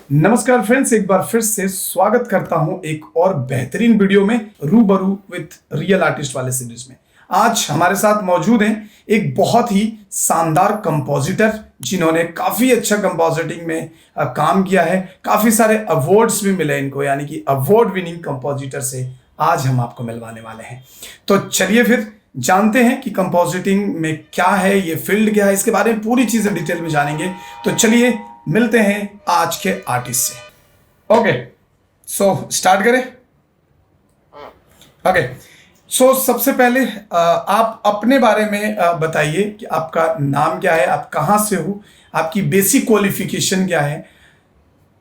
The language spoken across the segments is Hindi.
नमस्कार फ्रेंड्स, एक बार फिर से स्वागत करता हूं एक और बेहतरीन वीडियो में रूबरू विथ रियल आर्टिस्ट वाले सीरीज में। आज हमारे साथ मौजूद हैं एक बहुत ही शानदार कंपोजिटर जिन्होंने काफी अच्छा कंपोजिटिंग में काम किया है। काफी सारे अवार्ड्स भी मिले इनको, यानी कि अवार्ड विनिंग कंपोजिटर से आज हम आपको मिलवाने वाले हैं। तो चलिए फिर जानते हैं कि कंपोजिटिंग में क्या है, ये फील्ड क्या है, इसके बारे में पूरी चीजें डिटेल में जानेंगे। तो चलिए मिलते हैं आज के आर्टिस्ट से। ओके, सो स्टार्ट करें। ओके, सो सबसे पहले आप अपने बारे में बताइए कि आपका नाम क्या है, आप कहाँ से हो, आपकी बेसिक क्वालिफिकेशन क्या है।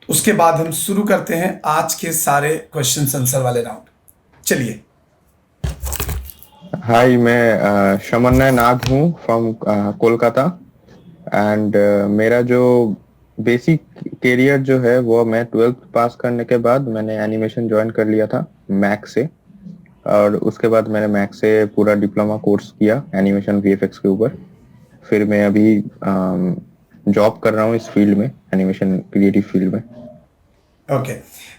उसके बाद हम शुरू करते हैं आज के सारे क्वेश्चन आंसर वाले राउंड। चलिए। हाय, मैं शमन्नय नाग हूँ फ्रॉम कोलकाता। एंड मेरा जो बेसिक करियर जो है वो मैं 12th पास करने के बाद मैंने एनिमेशन ज्वाइन कर लिया था मैक से। और उसके बाद मैंने मैक से पूरा डिप्लोमा कोर्स किया एनिमेशन वीएफएक्स के ऊपर। फिर मैं अभी जॉब कर रहा हूँ इस फील्ड में, एनिमेशन क्रिएटिव फील्ड में। ओके,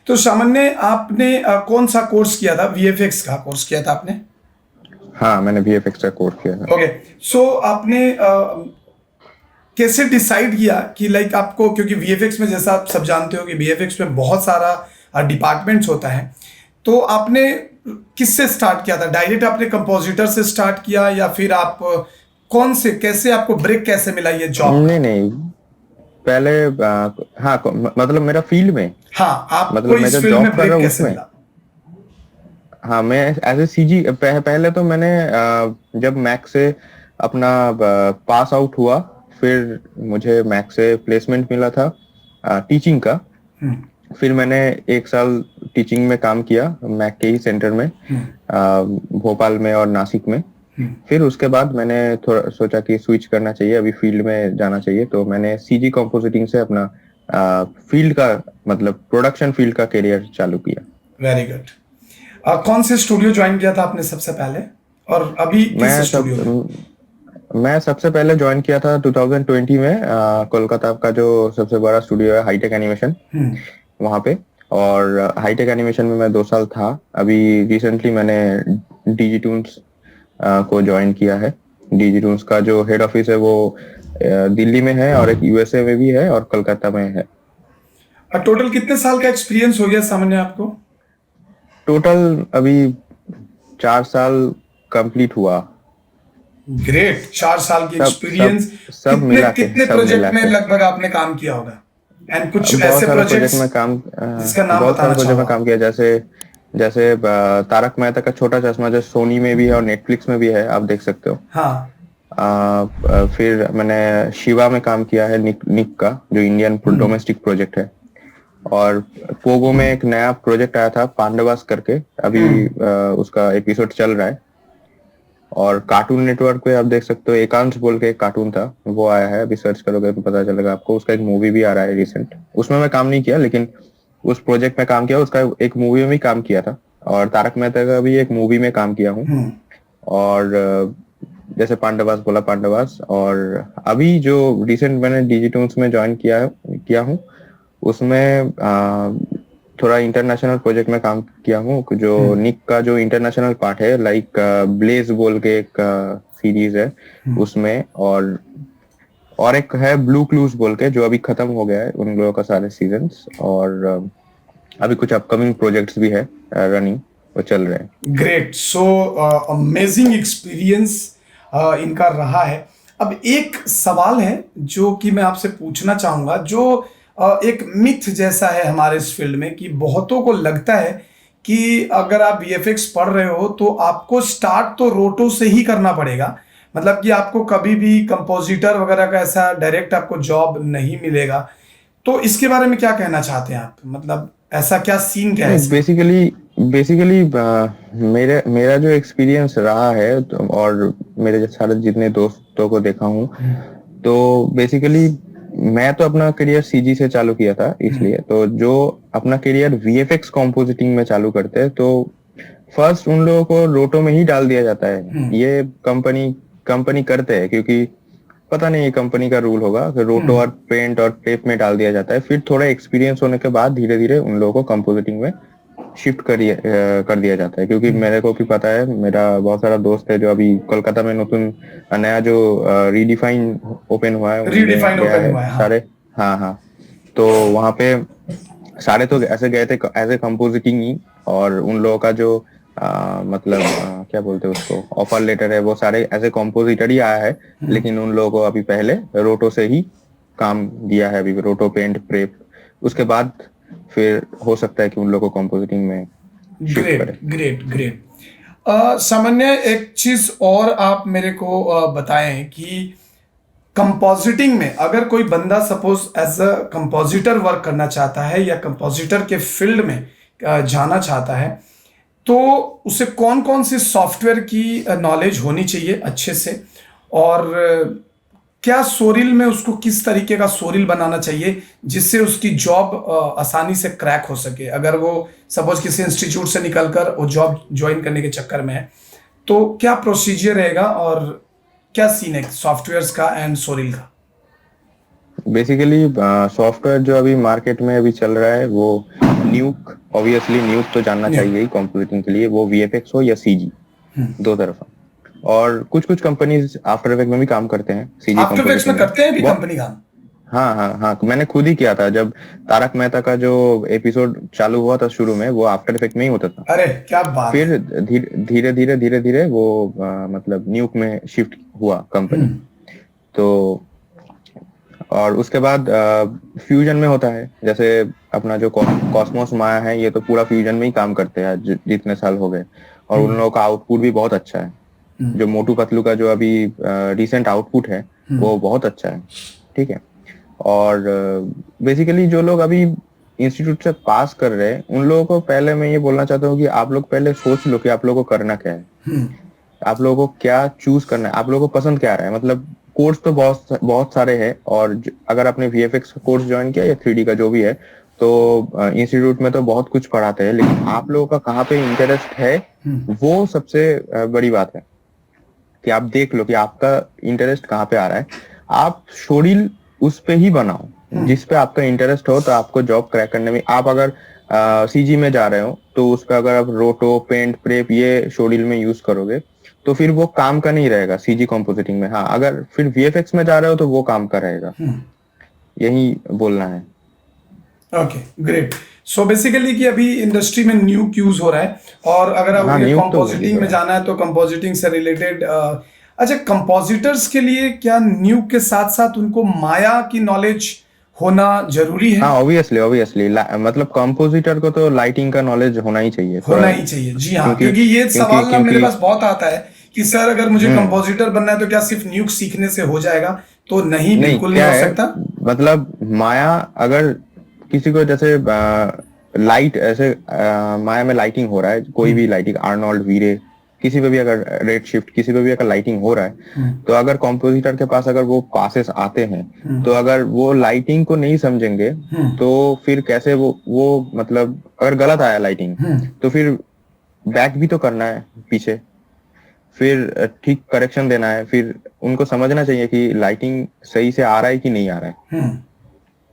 तो सामान्य आपने कौन सा कोर्स किया था? वीएफएक्स का कोर्स किया था आपने? हाँ, मैंने वीएफएक्स का कोर्स किया था। ओके, सो आपने कैसे डिसाइड किया कि लाइक आपको, क्योंकि वीएफएक्स में जैसा आप सब जानते हो कि वीएफएक्स में बहुत सारा डिपार्टमेंट्स होता है, तो आपने किससे स्टार्ट किया था? डायरेक्ट आपने कंपोजिटर से स्टार्ट किया या फिर आप कौन से, कैसे आपको ब्रेक कैसे मिला ये जॉब? नहीं, पहले हाँ, मतलब मेरा फील्ड में, हाँ, आपको मतलब मैं इस जब फील्ड जॉब में कर ब्रेक रहा हूँ कैसे उसमें। मिला? हाँ, मैं एज ए सीजी पहले तो मैंने जब मैक से अपना पास आउट हुआ, फिर मुझे मैक से प्लेसमेंट मिला था टीचिंग का। फिर मैंने 1 साल टीचिंग में काम किया मैक के ही सेंटर में, भोपाल में और नासिक में। फिर उसके बाद मैंने थोड़ा सोचा कि स्विच करना चाहिए, अभी फील्ड में जाना चाहिए। तो मैंने सीजी कंपोजिटिंग से अपना फील्ड का, मतलब प्रोडक्शन फील्ड का करियर चालू किया। Very good. कौन से स्टूडियो ज्वाइन किया था आपने सबसे पहले, और अभी किस स्टूडियो में? मैं सबसे पहले ज्वाइन किया था 2020 में कोलकाता का जो सबसे बड़ा स्टूडियो है हाईटेक एनिमेशन, वहाँ पे। और हाईटेक एनिमेशन में मैं 2 साल था। अभी रिसेंटली मैंने डिजीटून्स को ज्वाइन किया है। डिजीटून्स का जो हेड ऑफिस है वो दिल्ली में है, और एक यूएसए में भी है, और कोलकाता में है। टोटल कितने साल का एक्सपीरियंस हो गया सामान्य आपको? टोटल अभी 4 साल कंप्लीट हुआ। ग्रेट, 4 साल की सब सब एक्सपीरियंस। सब कितने मिला के, कितने सब प्रोजेक्ट मिला में के लगभग आपने काम किया होगा? एंड कुछ बहुत ऐसे सारे प्रोजेक्ट प्रोजेक्ट्स में काम जिसका नाम बहुत सारे बताना प्रोजेक्ट चाहो में काम आप? किया, जैसे जैसे तारक मेहता का छोटा चश्मा, जो सोनी में भी है और नेटफ्लिक्स में भी है, आप देख सकते हो। हाँ। फिर मैंने शिवा में काम किया है, निक निक का, जो इंडियन डोमेस्टिक प्रोजेक्ट है। और पोगो में एक नया प्रोजेक्ट आया था पांडवास करके, अभी उसका एपिसोड चल रहा है। और कार्टून नेटवर्क पे आप देख सकते हो, एकांश बोल के एक कार्टून था, वो आया है, अभी सर्च करोगे तो पता चलेगा आपको। उसका एक मूवी भी आ रहा है रिसेंट, उसमें मैं काम नहीं किया, लेकिन उस प्रोजेक्ट में काम किया, उसका एक मूवी में भी काम किया था। और तारक मेहता का भी एक मूवी में काम किया हूँ। और जैसे पांडवास बोला, पांडवास। और अभी जो रिसेंट मैंने डिजिटून्स में ज्वाइन किया हूँ, उसमें थोड़ा इंटरनेशनल प्रोजेक्ट में काम किया हूँ, जो निक का जो इंटरनेशनल पार्ट है, लाइक ब्लेज बोल के एक सीरीज है उसमें। और एक है ब्लू क्लूज बोल के, जो अभी खत्म हो गया है उन लोगों का सारे सीजन्स। और अभी कुछ अपकमिंग प्रोजेक्ट्स भी है रनिंग, वो चल रहे हैं। ग्रेट, सो अमेजिंग एक्सपीरियंस इनका रहा है। अब एक सवाल है जो कि मैं आपसे पूछना चाहूंगा, जो एक मिथ जैसा है हमारे इस फील्ड में, कि बहुतों को लगता है कि अगर आप वीएफएक्स पढ़ रहे हो तो आपको स्टार्ट तो रोटो से ही करना पड़ेगा, मतलब कि आपको कभी भी कंपोजिटर वगैरह का ऐसा डायरेक्ट आपको जॉब नहीं मिलेगा। तो इसके बारे में क्या कहना चाहते हैं आप? मतलब ऐसा क्या सीन क्या है नहीं, इसका? बेसिकली मेरा जो एक्सपीरियंस रहा है, और मेरे सारे जितने दोस्तों को देखा हूँ, तो बेसिकली मैं तो अपना करियर सीजी से चालू किया था, इसलिए तो जो अपना करियर वीएफएक्स कंपोजिटिंग में चालू करते हैं, तो फर्स्ट उन लोगों को रोटो में ही डाल दिया जाता है। ये कंपनी करते हैं, क्योंकि पता नहीं ये कंपनी का रूल होगा कि रोटो और पेंट और टेप में डाल दिया जाता है। फिर थोड़ा एक्सपीरियंस होने के बाद धीरे धीरे उन लोगों को कंपोजिटिंग में शिफ्ट कर दिया जाता है। क्योंकि मेरे को भी पता है, मेरा बहुत सारा दोस्त है जो अभी कोलकाता में नতুन नया जो रीडिफाइन ओपन हुआ है उनमें रीडिफाइन गया ओपन है हुआ है, हाँ। सारे। हाँ हाँ। तो वहाँ पे सारे तो ऐसे गए थे एज ए कंपोजिटिंग ही, और उन लोगों का जो मतलब क्या बोलते हैं उसको, ऑफर लेटर है, वो सारे एज ए कंपोजिटर ही आया है। लेकिन उन लोगों को अभी पहले रोटो से ही काम दिया है, अभी रोटो पेंट प्रेप। उसके बाद फिर हो सकता है कि उन लोगों को कंपोजिटिंग में शिफ्ट ग्रेट करे। Great great. सामान्य एक चीज और आप मेरे को बताएं कि कंपोजिटिंग में अगर कोई बंदा suppose as a compositor work करना चाहता है या कंपोजिटर के फील्ड में जाना चाहता है, तो उसे कौन कौन से सॉफ्टवेयर की नॉलेज होनी चाहिए अच्छे से, और क्या सोरिल में उसको किस तरीके का सोरिल बनाना चाहिए जिससे उसकी जॉब आसानी से क्रैक हो सके, अगर वो सपोज किसी इंस्टीट्यूट से निकलकर वो जॉब ज्वाइन करने के चक्कर में है, तो क्या प्रोसीजर रहेगा और क्या सीन है सॉफ्टवेयर्स का एंड सोरिल का? बेसिकली सॉफ्टवेयर जो अभी मार्केट में अभी चल रहा है वो न्यूक, ऑब्वियसली न्यूक तो जानना चाहिए ही कंप्यूटिंग के लिए, वो वीएफएक्स हो या सीजी, दो तरफा। और कुछ कुछ कंपनीज आफ्टर इफेक्ट में भी काम करते हैं, सीजी आफ्टर इफेक्ट्स में कंपोजिटिंग में। करते हैं भी वो कंपनी काम? हाँ हाँ हाँ, मैंने खुद ही किया था जब तारक मेहता का जो एपिसोड चालू हुआ था शुरू में, वो आफ्टर इफेक्ट में ही होता था। अरे क्या बात फिर है। धीरे धीरे वो मतलब न्यूक में शिफ्ट हुआ कंपनी। तो और उसके बाद फ्यूजन में होता है, जैसे अपना जो कॉस्मोस माया है, ये तो पूरा फ्यूजन में ही काम करते हैं जितने साल हो गए, और उन लोगों का आउटपुट भी बहुत अच्छा है। जो मोटू पतलू का जो अभी रिसेंट आउटपुट है वो बहुत अच्छा है, ठीक है। और बेसिकली जो लोग अभी इंस्टीट्यूट से पास कर रहे हैं, उन लोगों को पहले मैं ये बोलना चाहता हूँ कि आप लोग पहले सोच लो कि आप लोगों को करना क्या है, आप लोगों को क्या चूज करना है, आप लोगों को पसंद क्या आ रहा है। मतलब कोर्स तो बहुत बहुत सारे हैं, और अगर आपने वीएफएक्स का कोर्स ज्वाइन किया या 3D का जो भी है, तो इंस्टीट्यूट में तो बहुत कुछ पढ़ाते हैं, लेकिन आप लोगों का कहाँ पे इंटरेस्ट है वो सबसे बड़ी बात है कि आप देख लो कि आपका इंटरेस्ट कहाँ पे आ रहा है। आप शोरील उस पे ही बनाओ जिस पे आपका इंटरेस्ट हो, तो आपको जॉब क्रैक करने में, आप अगर सीजी में जा रहे हो तो उस पर अगर आप रोटो पेंट प्रेप ये शोरील में यूज करोगे तो फिर वो काम का नहीं रहेगा सीजी कंपोजिटिंग में। हाँ, अगर फिर वीएफएक्स में जा रहे हो तो वो काम का रहेगा। यही बोलना है। Okay great. सो बेसिकली कि अभी इंडस्ट्री में न्यूक यूज हो रहा है, और अगर हाँ, आप न्यूक तो कंपोजिटिंग में जाना है तो कंपोजिटिंग से रिलेटेड अच्छा, कंपोजिटर्स के लिए क्या न्यूक के साथ साथ उनको माया की नॉलेज होना जरूरी है? हाँ, ऑब्वियसली ऑब्वियसली, मतलब कंपोजिटर को तो लाइटिंग का नॉलेज होना ही चाहिए होना थोड़ा, ही चाहिए, जी हाँ। क्योंकि क्योंकि ये क्योंकि सवाल ना मेरे क्योंकि पास बहुत आता है कि सर अगर मुझे कंपोजिटर बनना है तो क्या सिर्फ न्यूक सीखने से हो जाएगा? तो नहीं, नहीं, बिल्कुल नहीं क्या हो है, सकता। मतलब माया अगर किसी को जैसे लाइट ऐसे माया में लाइटिंग हो रहा है, कोई भी लाइटिंग, आर्नोल्ड वीरे, किसी पे भी अगर रेड शिफ्ट किसी पे भी अगर लाइटिंग हो रहा है, तो अगर कॉम्पोजिटर के पास अगर वो पासेस आते हैं, तो अगर वो लाइटिंग को नहीं समझेंगे तो फिर कैसे वो मतलब अगर गलत आया लाइटिंग तो फिर बैक भी तो करना है पीछे, फिर ठीक करेक्शन देना है, फिर उनको समझना चाहिए कि लाइटिंग सही से आ रहा है कि नहीं आ रहा है।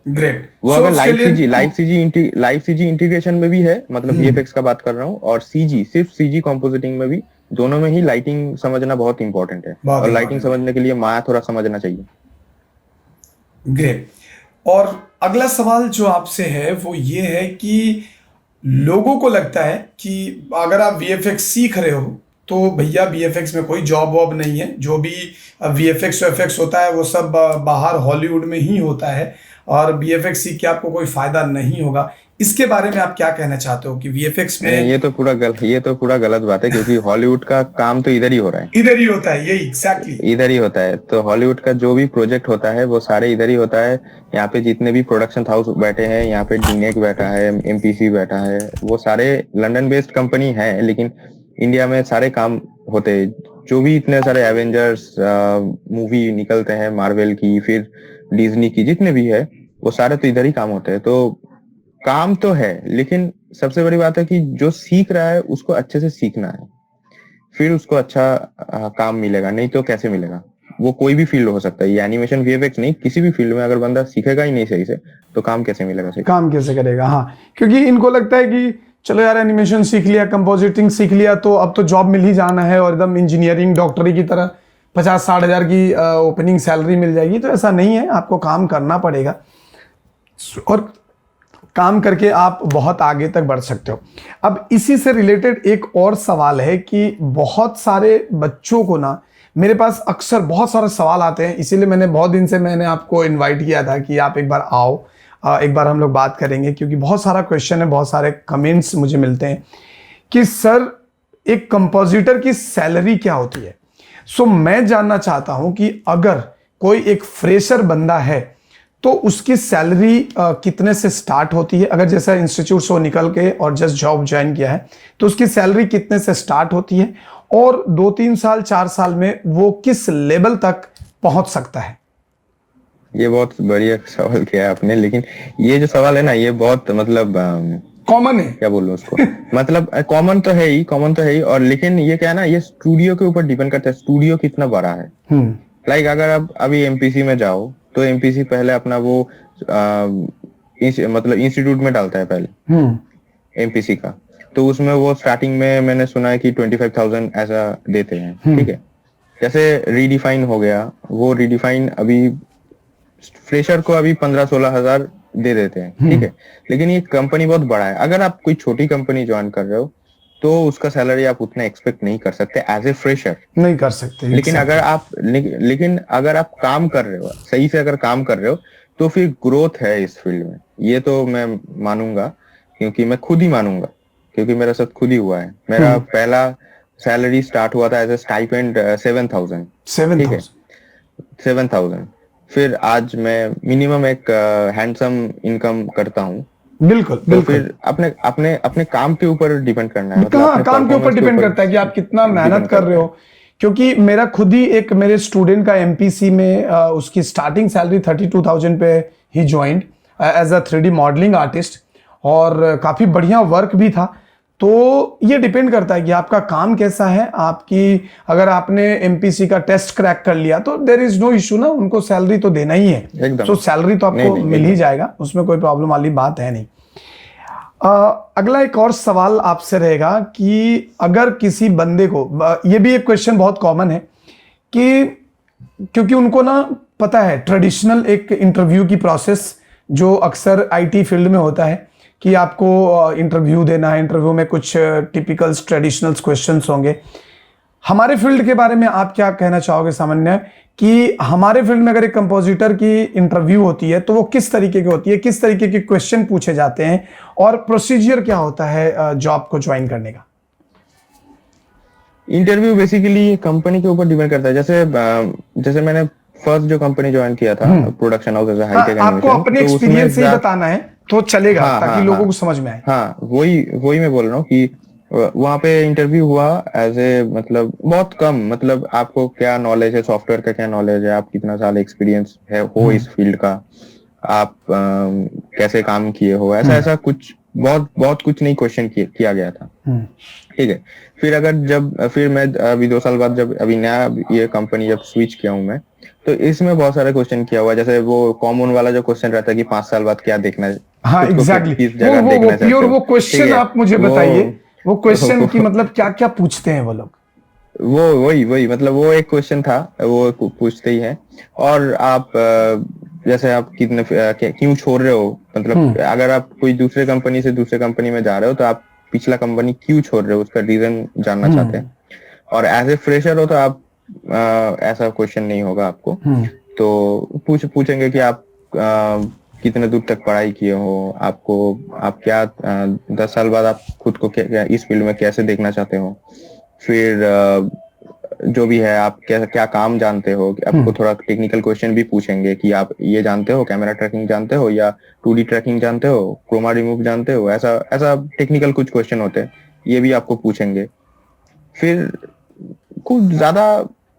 ग्रेट। वो सो अगर उसके लिए लाइव सीजी इंटीग्रेशन में भी है, मतलब वीएफएक्स का बात कर रहा हूँ, और सीजी सिर्फ सीजी कंपोजिटिंग में भी, दोनों में ही लाइटिंग समझना बहुत इंपॉर्टेंट है, बहुत और लाइटिंग इंपॉर्टेंट है। समझने के लिए माया थोड़ा समझना चाहिए। ग्रेट। और अगला सवाल जो आपसे है वो ये है कि लोगों को लगता है कि अगर आप वीएफएक्स सीख रहे हो तो भैया वीएफएक्स में कोई जॉब वॉब नहीं है, जो भी वीएफएक्स वीएफएक्स होता है वो सब बाहर हॉलीवुड में ही होता है, और वीएफएक्स सीख के आपको कोई फायदा नहीं होगा। इसके बारे में आप क्या कहना चाहते हो कि वीएफएक्स में? ये तो पूरा गलत बात है, क्योंकि हॉलीवुड का काम तो इधर ही हो रहा है, इधर ही होता है, यही एग्जैक्टली। इधर ही होता है। तो हॉलीवुड का जो भी प्रोजेक्ट होता है वो सारे इधर ही होता है। यहाँ पे जितने भी प्रोडक्शन हाउस बैठे हैं, यहाँ पे डीनेक बैठा है, एमपीसी बैठा है, वो सारे लंदन बेस्ड कंपनी है, लेकिन इंडिया में सारे काम होते हैं। जो भी इतने सारे एवेंजर्स मूवी निकलते हैं, मार्वल की, फिर डिज्नी की, जितने भी है वो सारे तो इधर ही काम होते हैं। तो काम तो है, लेकिन सबसे बड़ी बात है कि जो सीख रहा है उसको अच्छे से सीखना है, फिर उसको अच्छा काम मिलेगा, नहीं तो कैसे मिलेगा। वो कोई भी फील्ड हो सकता है, ये एनिमेशन वीएफएक्स नहीं, किसी भी फील्ड में अगर बंदा सीखेगा ही नहीं सही से तो काम कैसे मिलेगा सही? काम कैसे करेगा? हाँ, क्योंकि इनको लगता है कि चलो यार एनिमेशन सीख लिया, कंपोजिटिंग सीख लिया, तो अब तो जॉब मिल ही जाना है और एकदम इंजीनियरिंग डॉक्टरी की तरह 50-60 हजार की ओपनिंग सैलरी मिल जाएगी। तो ऐसा नहीं है, आपको काम करना पड़ेगा और काम करके आप बहुत आगे तक बढ़ सकते हो। अब इसी से रिलेटेड एक और सवाल है कि बहुत सारे बच्चों को ना मेरे पास अक्सर बहुत सारे सवाल आते हैं, इसीलिए मैंने बहुत दिन से मैंने आपको इनवाइट किया था कि आप एक बार आओ, एक बार हम लोग बात करेंगे, क्योंकि बहुत सारा क्वेश्चन है, बहुत सारे कमेंट्स मुझे मिलते हैं कि सर एक कंपोजिटर की सैलरी क्या होती है। सो मैं जानना चाहता हूं कि अगर कोई एक फ्रेशर बंदा है तो उसकी सैलरी कितने से स्टार्ट होती है। अगर जैसा इंस्टीट्यूट से वो निकल के और जस्ट जॉब ज्वाइन किया है तो उसकी सैलरी कितने से स्टार्ट होती है और 2-3 साल 4 साल में वो किस लेवल तक पहुंच सकता है। ये बहुत बढ़िया सवाल किया आपने, लेकिन ये जो सवाल है ना ये बहुत मतलब कॉमन है, क्या बोलूं उसको मतलब कॉमन तो है ही, और लेकिन ये क्या है ना, ये स्टूडियो के ऊपर डिपेंड करता है, स्टूडियो कितना बड़ा है। लाइक अगर आप अभी एमपीसी में जाओ तो एमपीसी पहले अपना वो मतलब इंस्टीट्यूट में डालता है पहले एमपीसी का, तो उसमें वो स्टार्टिंग में मैंने सुना है कि 25,000 ऐसा देते हैं, ठीक है। जैसे रीडिफाइन हो गया, वो रीडिफाइन अभी फ्रेशर को अभी 15-16 हजार दे देते हैं, ठीक है। लेकिन ये कंपनी बहुत बड़ा है, अगर आप कोई छोटी कंपनी ज्वाइन कर रहे हो तो उसका सैलरी आप उतना एक्सपेक्ट नहीं कर सकते एज ए फ्रेशर, नहीं कर सकते। लेकिन अगर आप काम कर रहे हो सही से, अगर काम कर रहे हो तो फिर ग्रोथ है इस फील्ड में, ये तो मैं मानूंगा, क्योंकि मैं खुद ही मानूंगा, क्योंकि मेरा साथ खुद ही हुआ है। मेरा पहला सैलरी स्टार्ट हुआ था एज ए स्टाइपेंड 7,000, ठीक है, 7,000। फिर आज मैं मिनिमम एक हैंडसम इनकम करता हूँ। बिल्कुल तो फिर अपने काम के ऊपर डिपेंड करना है, मतलब काम के ऊपर डिपेंड करता है कि आप कितना मेहनत कर रहे हो। क्योंकि मेरा खुद ही एक मेरे स्टूडेंट का एमपीसी में उसकी स्टार्टिंग सैलरी 32,000 पे ही joint as a 3D modeling artist, और काफी बढ़िया वर्क भी था। तो ये डिपेंड करता है कि आपका काम कैसा है। आपकी अगर आपने एमपीसी का टेस्ट क्रैक कर लिया तो देयर इज नो इशू ना, उनको सैलरी तो देना ही है, तो सैलरी तो आपको मिल ही जाएगा, उसमें कोई प्रॉब्लम वाली बात है नहीं। अगला एक और सवाल आपसे रहेगा कि अगर किसी बंदे को, ये भी एक क्वेश्चन बहुत कॉमन है कि क्योंकि उनको ना पता है ट्रेडिशनल एक इंटरव्यू की प्रोसेस जो अक्सर आईटी फील्ड में होता है कि आपको इंटरव्यू देना है, इंटरव्यू में कुछ टिपिकल ट्रेडिशनल क्वेश्चंस होंगे। हमारे फील्ड के बारे में आप क्या कहना चाहोगे सामान्य, कि हमारे फील्ड में अगर एक कंपोजिटर की इंटरव्यू होती है तो वो किस तरीके की होती है, किस तरीके के क्वेश्चन पूछे जाते हैं और प्रोसीजर क्या होता है जॉब को ज्वाइन करने का? इंटरव्यू बेसिकली कंपनी के ऊपर डिपेंड करता है। जैसे मैंने फर्स्ट जो कंपनी ज्वाइन किया था production house as a hitech animation, आपको अपने एक्सपीरियंस से ही बताना है तो चलेगा, ताकि लोगों को समझ में आए। हाँ, वही मैं बोल रहा हूँ कि वहाँ पे इंटरव्यू हुआ एज ए, मतलब बहुत कम, मतलब आपको क्या नॉलेज है सॉफ्टवेयर का, क्या नॉलेज है, आप कितना साल एक्सपीरियंस है हो इस फील्ड का, आप कैसे काम किए हो, ऐसा कुछ बहुत कुछ नहीं क्वेश्चन किया गया था, ठीक है। फिर मैं अभी 2 साल बाद जब अभी नया ये कंपनी जब स्विच किया हूँ मैं, तो इसमें बहुत सारे क्वेश्चन किया हुआ, जैसे वो कॉमन वाला जो क्वेश्चन रहता है कि 5 साल बाद क्या देखना है, हाँ एग्जैक्टली, किस जगह देखना चाहते हो, वो क्वेश्चन आप मुझे बताइए, वो क्वेश्चन की मतलब क्या क्या पूछते हैं वो लोग? वही मतलब वो एक क्वेश्चन था, वो पूछते ही है। और आप जैसे आप कितने क्यों छोड़ रहे हो, मतलब अगर आप कोई दूसरे कंपनी से दूसरे कंपनी में जा रहे हो तो आप पिछला कंपनी क्यों छोड़ रहे हो, उसका रीजन जानना चाहते हैं। और एज ए फ्रेशर हो तो आप ऐसा क्वेश्चन नहीं होगा आपको, तो पूछेंगे कि आप कितने दूर तक पढ़ाई किए हो, आप क्या 10 साल बाद आप खुद को क्या इस फील्ड में कैसे देखना चाहते हो, फिर जो भी है आप क्या काम जानते हो। आपको थोड़ा टेक्निकल क्वेश्चन भी पूछेंगे कि आप ये जानते हो, कैमरा ट्रैकिंग जानते हो, या 2D ट्रैकिंग जानते हो, क्रोमा रिमूव जानते हो, ऐसा टेक्निकल कुछ क्वेश्चन होते हैं, ये भी आपको पूछेंगे। फिर कुछ ज्यादा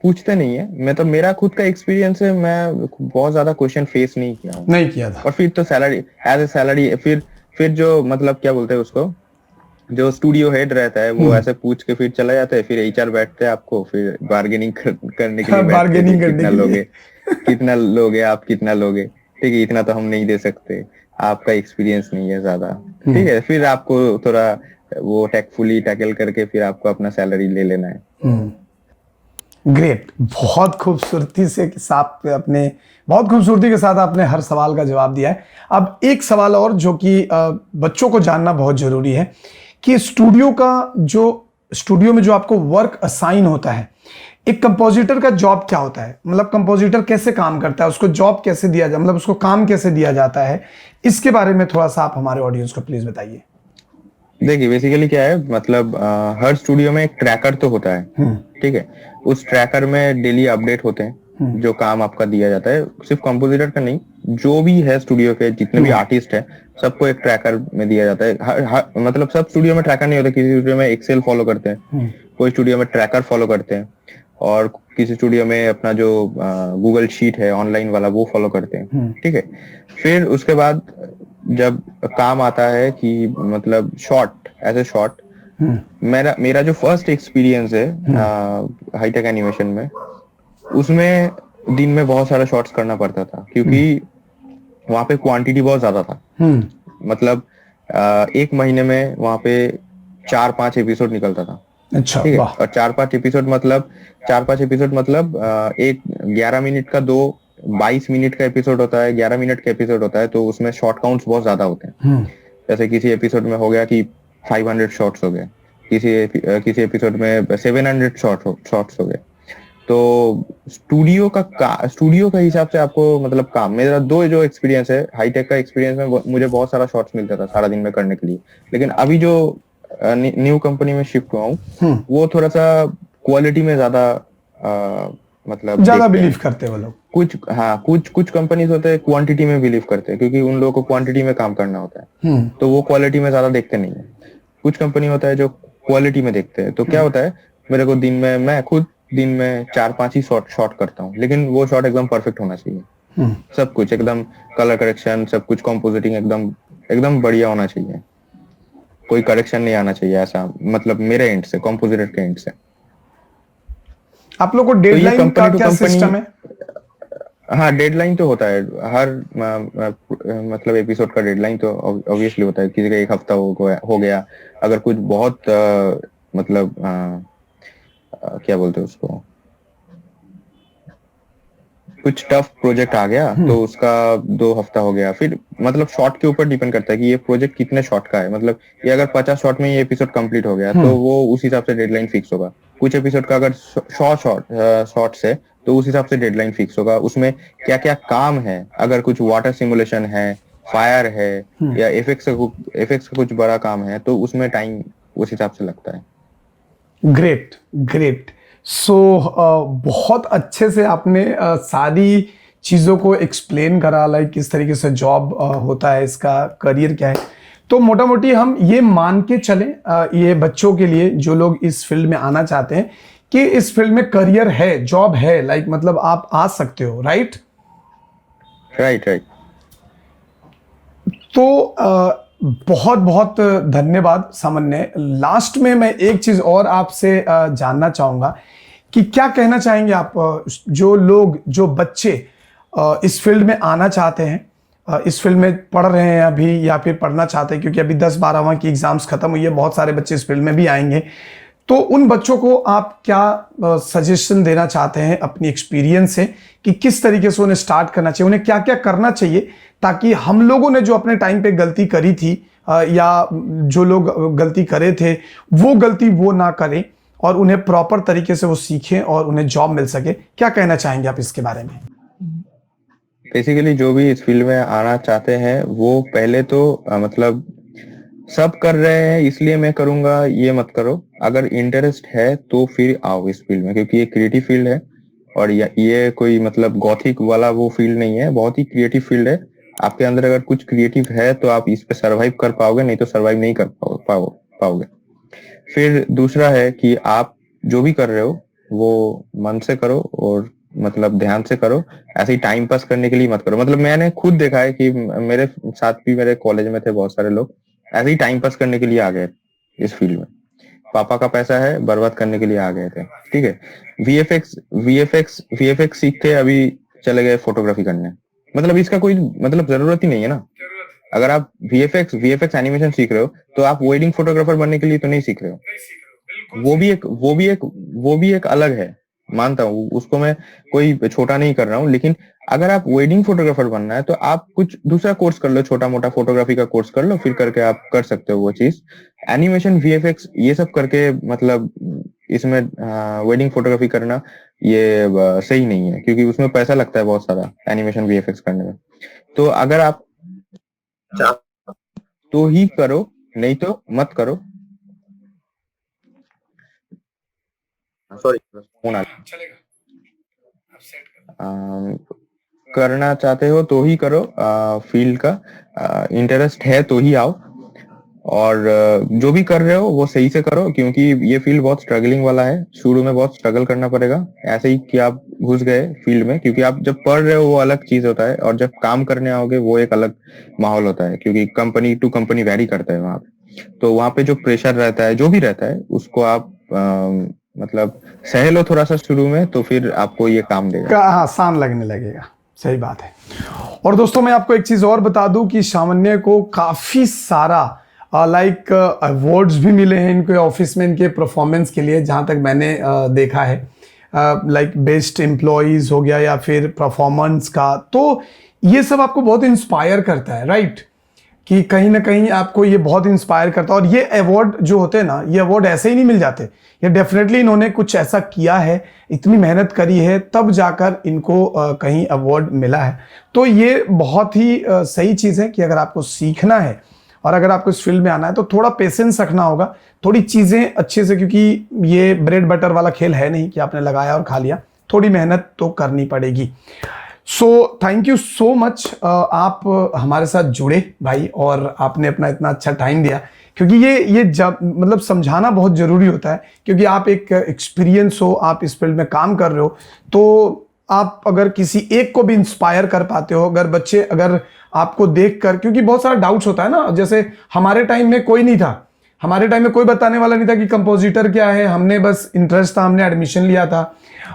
पूछते नहीं है, मतलब मेरा खुद का एक्सपीरियंस है, मैं बहुत ज्यादा क्वेश्चन फेस नहीं किया था। और फिर तो सैलरी एज ए सैलरी, फिर जो मतलब क्या बोलते हैं उसको, जो स्टूडियो हेड रहता है वो ऐसे पूछ के फिर चला जाता है, फिर एचआर बैठते हैं आपको फिर बार्गेनिंग करने के लिए बैठते हैं कि बार्गेनिंग करने कितना के लिए। लोगे, कितना लोगे आप, कितना लोगे, ठीक है इतना तो हम नहीं दे सकते, आपका एक्सपीरियंस नहीं है ज्यादा, ठीक है, फिर आपको थोड़ा वो टैक्टफुली टैकल करके फिर आपको अपना सैलरी ले लेना है। ग्रेट, बहुत खूबसूरती से साथ अपने बहुत खूबसूरती के साथ आपने हर सवाल का जवाब दिया है। अब एक सवाल और जो कि बच्चों को जानना बहुत जरूरी है कि स्टूडियो में जो आपको वर्क असाइन होता है, एक कंपोजिटर का जॉब क्या होता है, मतलब कंपोजिटर कैसे काम करता है, उसको जॉब कैसे दिया जाता, मतलब उसको काम कैसे दिया जाता है, इसके बारे में थोड़ा सा आप हमारे ऑडियंस को प्लीज बताइए। देखिए बेसिकली क्या है, मतलब हर स्टूडियो में एक ट्रैकर तो होता है, ठीक है, उस ट्रैकर में डेली अपडेट होते हैं, जो काम आपका दिया जाता है, सिर्फ कंपोजिटर का नहीं, जो भी है स्टूडियो के जितने भी आर्टिस्ट है सबको एक ट्रैकर में दिया जाता है। मतलब सब स्टूडियो में ट्रैकर नहीं होता, किसी स्टूडियो में एक्सेल फॉलो करते हैं, कोई स्टूडियो में ट्रैकर फॉलो करते हैं, और किसी स्टूडियो में अपना जो गूगल शीट है ऑनलाइन वाला वो फॉलो करते हैं, ठीक है। फिर उसके बाद जब काम आता है कि मतलब शॉर्ट, एज ए शॉर्ट, मेरा जो फर्स्ट एक्सपीरियंस है हाईटेक एनिमेशन में, उसमें दिन में बहुत सारा शॉर्ट्स करना पड़ता था, क्योंकि वहां पे क्वांटिटी बहुत ज्यादा था। मतलब एक महीने में वहां पे 4-5 एपिसोड निकलता था, अच्छा, ठीक है, वाह। और 4-5 एपिसोड मतलब एक 11 मिनट का, 22 मिनट का एपिसोड होता है, 11 मिनट का एपिसोड होता है, तो उसमें शॉर्ट काउंट्स बहुत ज्यादा होते हैं। जैसे किसी एपिसोड में हो गया कि 500 शॉर्ट्स हो गए, किसी एपिसोड में 700 शॉर्ट्स हो गए। तो स्टूडियो का हिसाब से आपको मतलब काम, मेरा दो जो एक्सपीरियंस है, हाईटेक का एक्सपीरियंस में मुझे बहुत सारा शॉर्ट्स मिलता था सारा दिन में करने के लिए, लेकिन अभी जो न्यू कंपनी में शिफ्ट हुआ हूँ वो थोड़ा सा क्वालिटी में ज्यादा मतलब ज्यादा देखते हैं। बिलीव करते हैं वो लोग। कुछ कंपनीज होते हैं क्वांटिटी में बिलीव करते हैं, क्योंकि उन लोगों को क्वांटिटी में काम करना होता है, तो वो क्वालिटी में ज्यादा देखते नहीं है। कुछ कंपनी होता है जो क्वालिटी में देखते हैं, तो क्या होता है, मेरे को मैं खुद दिन में 4-5 ही शॉट करता हूँ, लेकिन वो शॉट एकदम परफेक्ट होना चाहिए, सब कुछ एकदम, कलर करेक्शन सब कुछ, कॉम्पोजिटिंग एकदम एकदम बढ़िया होना चाहिए, कोई करेक्शन नहीं आना चाहिए, ऐसा मतलब मेरे एंड से, कॉम्पोजिटर के एंड से। आप लोग को तो ये डेडलाइन का कंपनी टू क्या कंपनी, सिस्टम है? हाँ डेडलाइन तो होता है, हर मतलब एपिसोड का डेडलाइन तो ऑब्वियसली होता है, किसी का 1 हफ्ता हो गया, अगर कुछ बहुत मतलब क्या बोलते हैं उसको, कुछ टफ प्रोजेक्ट आ गया तो उसका 2 हफ्ता हो गया, फिर मतलब शॉर्ट के ऊपर डिपेंड करता है कि ये प्रोजेक्ट कितने शॉर्ट का है, मतलब ये अगर 50 शॉर्ट में ये एपिसोड कंप्लीट हो गया तो वो उस हिसाब से डेडलाइन फिक्स होगा। कुछ एपिसोड का अगर शॉर्ट्स है तो उस हिसाब से डेडलाइन फिक्स होगा, उसमें क्या क्या काम है, अगर कुछ वाटर सिमुलेशन है, फायर है, या एफएक्स का कुछ बड़ा काम है, तो उसमें टाइम उस हिसाब से लगता है। Great, great. सो बहुत अच्छे से आपने सारी चीज़ों को एक्सप्लेन करा, लाइक किस तरीके से जॉब होता है, इसका करियर क्या है। तो मोटा मोटी हम ये मान के चलें ये बच्चों के लिए जो लोग इस फील्ड में आना चाहते हैं कि इस फील्ड में करियर है, जॉब है, लाइक मतलब आप आ सकते हो, राइट? राइट। तो बहुत बहुत धन्यवाद सामान्य। लास्ट में मैं एक चीज और आपसे जानना चाहूंगा कि क्या कहना चाहेंगे आप, जो बच्चे इस फील्ड में आना चाहते हैं, इस फील्ड में पढ़ रहे हैं अभी या फिर पढ़ना चाहते हैं, क्योंकि अभी 10-12वां की एग्जाम्स खत्म हुई है, बहुत सारे बच्चे इस फील्ड में भी आएंगे, तो उन बच्चों को आप क्या सजेशन देना चाहते हैं अपनी एक्सपीरियंस से कि किस तरीके से उन्हें स्टार्ट करना चाहिए, उन्हें क्या क्या करना चाहिए, ताकि हम लोगों ने जो अपने टाइम पे गलती करी थी या जो लोग गलती करे थे वो गलती वो ना करें और उन्हें प्रॉपर तरीके से वो सीखें और उन्हें जॉब मिल सके। क्या कहना चाहेंगे आप इसके बारे में? बेसिकली जो भी इस फील्ड में आना चाहते हैं वो पहले तो मतलब सब कर रहे हैं इसलिए मैं करूंगा ये मत करो, अगर इंटरेस्ट है तो फिर आओ इस फील्ड में, क्योंकि ये क्रिएटिव फील्ड है, और ये कोई मतलब गॉथिक वाला वो फील्ड नहीं है, बहुत ही क्रिएटिव फील्ड है। आपके अंदर अगर कुछ क्रिएटिव है तो आप इस पे सरवाइव कर पाओगे, नहीं तो सरवाइव नहीं कर पाओगे। फिर दूसरा है कि आप जो भी कर रहे हो वो मन से करो, और मतलब ध्यान से करो, ऐसे ही टाइम पास करने के लिए मत करो। मतलब मैंने खुद देखा है कि मेरे साथ भी मेरे कॉलेज में थे बहुत सारे लोग ऐसे ही टाइम पास करने के लिए आ गए, इस फील्ड में। पापा का पैसा है, बर्बाद करने के लिए आ गए थे। ठीक है, वीएफएक्स सीख के अभी चले गए फोटोग्राफी करने। मतलब इसका कोई मतलब जरूरत ही नहीं है ना। अगर आप वीएफएक्स एनिमेशन सीख रहे हो तो आप वेडिंग फोटोग्राफर बनने के लिए तो नहीं सीख रहे हो। वो भी एक अलग है, मानता हूँ उसको, मैं कोई छोटा नहीं कर रहा हूँ। लेकिन अगर आप वेडिंग फोटोग्राफर बनना है तो आप कुछ दूसरा कोर्स कर लो, छोटा मोटा फोटोग्राफी का कोर्स कर लो, फिर करके आप कर सकते हो वो चीज। एनिमेशन, वीएफएक्स ये सब करके मतलब इसमें वेडिंग फोटोग्राफी करना ये सही नहीं है, क्योंकि उसमें पैसा लगता है बहुत सारा एनिमेशन वीएफएक्स करने में। तो अगर आप तो ही करो, नहीं तो मत करो। सॉरी, फोन आ चलेगा, आप सेट कर। अम, करना चाहते हो तो ही करो, फील्ड का इंटरेस्ट है तो ही आओ। और जो भी कर रहे हो वो सही से करो, क्योंकि ये फील्ड बहुत स्ट्रगलिंग वाला है। शुरू में बहुत स्ट्रगल करना पड़ेगा, ऐसे ही कि आप घुस गए फील्ड में। क्योंकि आप जब पढ़ रहे हो वो अलग चीज होता है, और जब काम करने आओगे वो एक अलग माहौल होता है, क्योंकि कंपनी टू कंपनी वेरी करता है वहां पे। तो वहां पे जो प्रेशर रहता है, जो भी रहता है, उसको आप मतलब सह लो थोड़ा सा शुरू में, तो फिर आपको ये काम देगा, आसान लगने लगेगा। सही बात है। और दोस्तों मैं आपको एक चीज और बता दूं कि सामान्य को काफी सारा लाइक अवार्ड्स भी मिले हैं इनके ऑफिस में, इनके परफॉर्मेंस के लिए, जहां तक मैंने देखा है। लाइक बेस्ट एम्प्लॉयज हो गया या फिर परफॉर्मेंस का। तो ये सब आपको बहुत इंस्पायर करता है, राइट? कि कहीं ना कहीं आपको ये बहुत इंस्पायर करता है। और ये अवार्ड जो होते हैं ना, ये अवार्ड ऐसे ही नहीं मिल जाते। ये डेफिनेटली इन्होंने कुछ ऐसा किया है, इतनी मेहनत करी है, तब जाकर इनको कहीं अवार्ड मिला है। तो ये बहुत ही सही चीज़ है कि अगर आपको सीखना है और अगर आपको इस फील्ड में आना है तो थोड़ा पेशेंस रखना होगा, थोड़ी चीज़ें अच्छे से, क्योंकि ये ब्रेड बटर वाला खेल है नहीं कि आपने लगाया और खा लिया। थोड़ी मेहनत तो करनी पड़ेगी। So thank you so much, आप हमारे साथ जुड़े भाई, और आपने अपना इतना अच्छा टाइम दिया। क्योंकि ये जब मतलब समझाना बहुत जरूरी होता है, क्योंकि आप एक एक्सपीरियंस हो, आप इस फील्ड में काम कर रहे हो, तो आप अगर किसी एक को भी इंस्पायर कर पाते हो, अगर बच्चे अगर आपको देखकर, क्योंकि बहुत सारा डाउट्स होता है ना, जैसे हमारे टाइम में कोई नहीं था, हमारे टाइम में कोई बताने वाला नहीं था कि कंपोजिटर क्या है। हमने बस इंटरेस्ट था, हमने एडमिशन लिया था।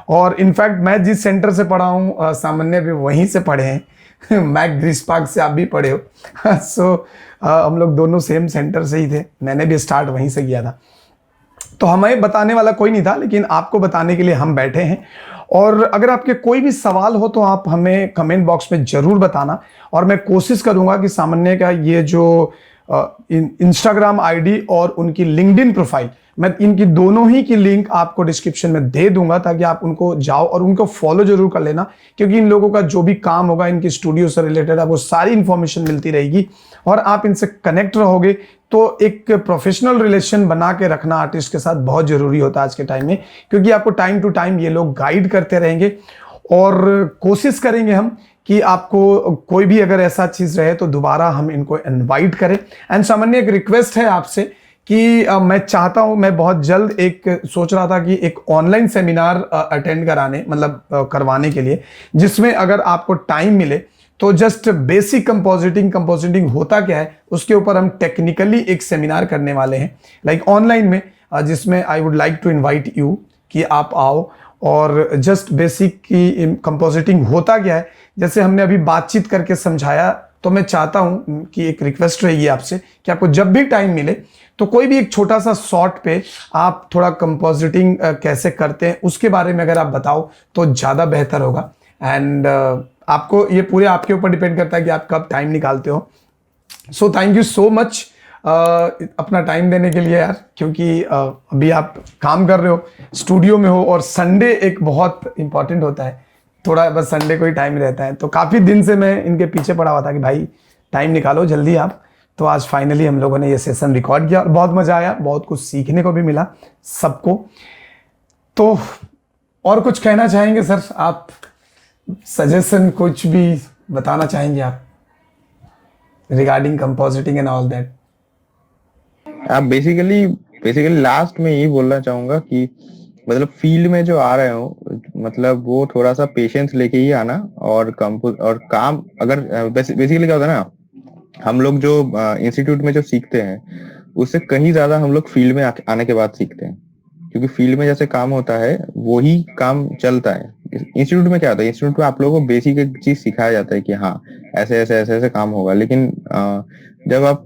और इनफैक्ट मैं जिस सेंटर से पढ़ा हूँ, सामान्य भी वहीं से पढ़े हैं मैक ग्रीस पार्क से आप भी पढ़े हो सो हम लोग दोनों सेम सेंटर से ही थे, मैंने भी स्टार्ट वहीं से किया था। तो हमें बताने वाला कोई नहीं था, लेकिन आपको बताने के लिए हम बैठे हैं। और अगर आपके कोई भी सवाल हो तो आप हमें कमेंट बॉक्स में जरूर बताना, और मैं कोशिश करूंगा कि सामान्य का ये जो इंस्टाग्राम आईडी और उनकी लिंक्डइन प्रोफाइल, मैं इनकी दोनों ही की लिंक आपको डिस्क्रिप्शन में दे दूंगा, ताकि आप उनको जाओ और उनको फॉलो जरूर कर लेना। क्योंकि इन लोगों का जो भी काम होगा इनकी स्टूडियो से रिलेटेड, आपको सारी इंफॉर्मेशन मिलती रहेगी और आप इनसे कनेक्ट रहोगे। तो एक प्रोफेशनल रिलेशन बना के रखना आर्टिस्ट के साथ बहुत जरूरी होता है आज के टाइम में, क्योंकि आपको टाइम टू टाइम ये लोग गाइड करते रहेंगे। और कोशिश करेंगे हम कि आपको कोई भी अगर ऐसा चीज रहे तो दोबारा हम इनको इनवाइट करें। एंड सामान्य एक रिक्वेस्ट है आपसे कि मैं चाहता हूं, मैं बहुत जल्द एक सोच रहा था कि एक ऑनलाइन सेमिनार अटेंड कराने मतलब करवाने के लिए, जिसमें अगर आपको टाइम मिले तो जस्ट बेसिक कंपोजिटिंग होता क्या है उसके ऊपर हम टेक्निकली एक सेमिनार करने वाले हैं, लाइक ऑनलाइन में, जिसमें I would like to invite you कि आप आओ और जस्ट बेसिक की कंपोजिटिंग होता क्या है, जैसे हमने अभी बातचीत करके समझाया। तो मैं चाहता हूं कि एक रिक्वेस्ट रहेगी आपसे कि आपको जब भी टाइम मिले तो कोई भी एक छोटा सा शॉर्ट पे आप थोड़ा कंपोजिटिंग कैसे करते हैं उसके बारे में अगर आप बताओ तो ज़्यादा बेहतर होगा। एंड आपको ये पूरे आपके ऊपर डिपेंड करता है कि आप कब टाइम निकालते हो। So thank you so much अपना टाइम देने के लिए यार, क्योंकि अभी आप काम कर रहे हो, स्टूडियो में हो, और संडे एक बहुत इंपॉर्टेंट होता है, थोड़ा बस संडे को ही टाइम रहता है। तो काफ़ी दिन से मैं इनके पीछे पड़ा हुआ था कि भाई टाइम निकालो जल्दी आप। तो आज फाइनली हम लोगों ने ये सेशन रिकॉर्ड किया और बहुत मज़ा आया, बहुत कुछ सीखने को भी मिला सबको। तो और कुछ कहना चाहेंगे सर आप? सजेशन कुछ भी बताना चाहेंगे आप regarding compositing and all that? आप बेसिकली लास्ट में यही बोलना चाहूंगा कि मतलब फील्ड में जो आ रहे हो, मतलब वो थोड़ा सा पेशेंस लेके ही आना। और काम अगर बेसिकली क्या होता है ना, हम लोग जो इंस्टीट्यूट में जो सीखते हैं उससे कहीं ज्यादा हम लोग फील्ड में आने के बाद सीखते हैं, क्योंकि फील्ड में जैसे काम होता है वही काम चलता है। इंस्टीट्यूट में क्या होता है, इंस्टीट्यूट में आप लोगों को बेसिक एक चीज सिखाया जाता है कि हाँ ऐसे ऐसे ऐसे ऐसे काम होगा, लेकिन जब आप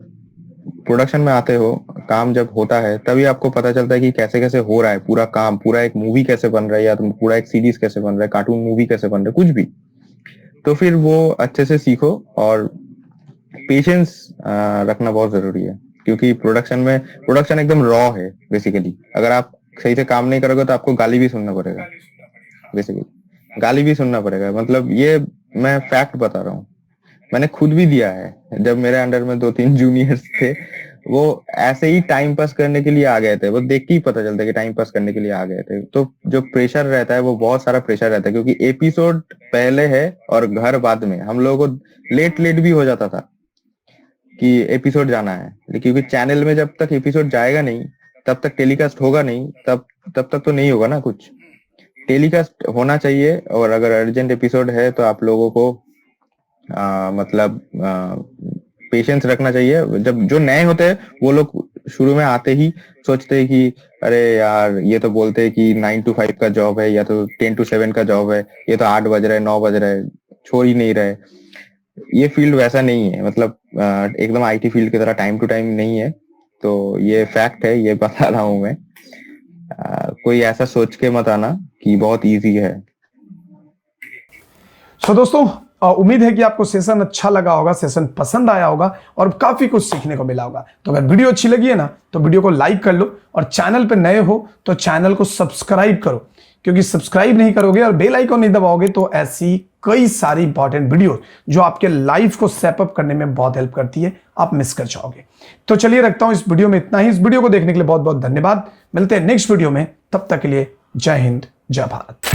प्रोडक्शन में आते हो, काम जब होता है तभी आपको पता चलता है कि कैसे कैसे हो रहा है पूरा काम, पूरा एक मूवी कैसे बन रहा है, या पूरा एक सीरीज कैसे बन रहा है, कार्टून मूवी कैसे बन रहा है, कुछ भी। तो फिर वो अच्छे से सीखो, और पेशेंस रखना बहुत जरूरी है, क्योंकि प्रोडक्शन एकदम रॉ है बेसिकली। अगर आप सही से काम नहीं करोगे तो आपको गाली भी सुनना पड़ेगा, बेसिकली गाली भी सुनना पड़ेगा। मतलब ये मैं फैक्ट बता रहा हूँ, मैंने खुद भी दिया है। जब मेरे अंडर में 2-3 जूनियर्स थे, वो ऐसे ही टाइम पास करने के लिए आ गए थे, वो देख के ही पता चलता है कि टाइम पास करने के लिए आ गए थे। तो जो प्रेशर रहता है वो बहुत सारा प्रेशर रहता है, क्योंकि एपिसोड पहले है और घर बाद में। हम लोगों को लेट भी हो जाता था कि एपिसोड जाना है, क्योंकि चैनल में जब तक एपिसोड जाएगा नहीं, तब तक टेलीकास्ट होगा नहीं, तब तक तो नहीं होगा ना कुछ। टेलीकास्ट होना चाहिए, और अगर अर्जेंट एपिसोड है तो आप लोगों को मतलब पेशेंस रखना चाहिए। जब जो नए होते हैं वो लोग शुरू में आते ही सोचते हैं कि अरे यार ये तो बोलते हैं कि 9 to 5 का जॉब है, या तो 10 to 7 का जॉब है, ये तो 8 बज रहा है 9 बज रहा है, छोड़ ही नहीं रहे। ये फील्ड वैसा नहीं है, मतलब एकदम आईटी फील्ड की तरह टाइम टू टाइम नहीं है। तो ये फैक्ट है, ये बता रहा हूँ मैं। कोई ऐसा सोच के मत आना कि बहुत इजी है। सो दोस्तों, उम्मीद है कि आपको सेशन अच्छा लगा होगा, सेशन पसंद आया होगा और काफी कुछ सीखने को मिला होगा। तो अगर वीडियो अच्छी लगी है ना, तो वीडियो को लाइक कर लो, और चैनल पे नए हो तो चैनल को सब्सक्राइब करो, क्योंकि सब्सक्राइब नहीं करोगे और बेल आइकन नहीं दबाओगे तो ऐसी कई सारी इंपॉर्टेंट वीडियो जो आपके लाइफ को सेप अप करने में बहुत हेल्प करती है, आप मिस कर जाओगे। तो चलिए रखता हूं इस वीडियो में इतना ही। इस वीडियो को देखने के लिए बहुत बहुत धन्यवाद। मिलते हैं नेक्स्ट वीडियो में, तब तक के लिए जय हिंद, जय भारत।